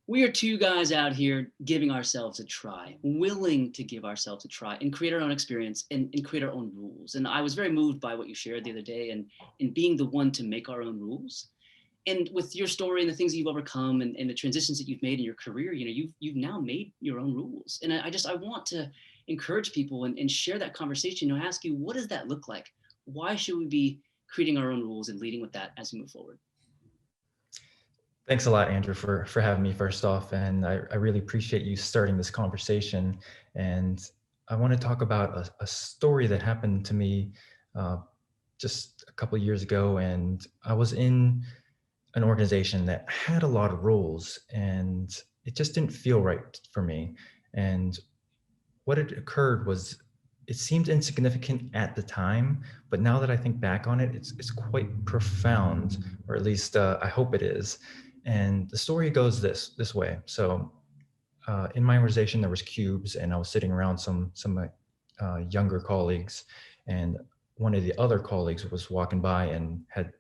We are two guys out here giving ourselves a try, willing to give ourselves a try and create our own experience and create our own rules. And I was very moved by what you shared the other day and in being the one to make our own rules. And with your story and the things that you've overcome and the transitions that you've made in your career, you've now made your own rules. And I want to encourage people and share that conversation. Ask you, what does that look like? Why should we be creating our own rules and leading with that as we move forward? Thanks a lot, Andrew, for having me first off. And I really appreciate you starting this conversation. And I want to talk about a story that happened to me uh, just a couple of years ago. And I was in an organization that had a lot of rules, and it just didn't feel right for me. And what had occurred was it seemed insignificant at the time, but now that I think back on it, it's quite profound, or at least I hope it is. And the story goes this way. So in my organization, there was cubes, and I was sitting around some younger colleagues, and one of the other colleagues was walking by and had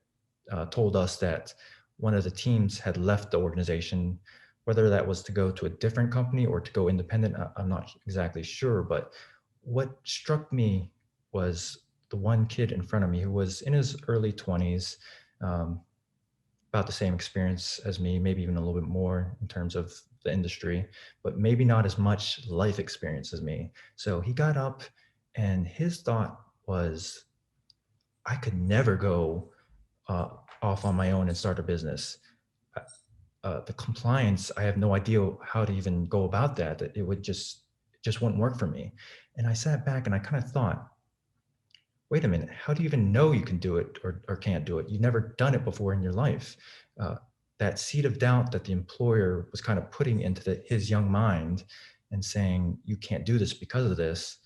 told us that one of the teams had left the organization, whether that was to go to a different company or to go independent. I'm not exactly sure, but what struck me was the one kid in front of me who was in his early 20s, um, about the same experience as me, maybe even a little bit more in terms of the industry, but maybe not as much life experience as me. So he got up and his thought was, I could never go uh, off on my own and start a business. The compliance, I have no idea how to even go about that. It would just wouldn't work for me. And I sat back and I kind of thought, wait a minute, how do you even know you can do it or can't do it? You've never done it before in your life. Uh, that seed of doubt that the employer was kind of putting into his young mind and saying, you can't do this because of this,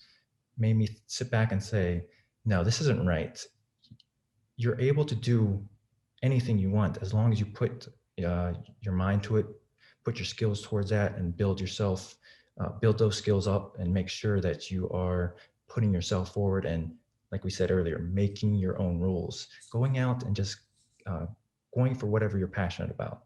made me sit back and say, no, this isn't right. You're able to do anything you want as long as you put your mind to it, put your skills towards that, and build yourself, build those skills up, and make sure that you are putting yourself forward and, like we said earlier, making your own rules, going out and just uh, going for whatever you're passionate about.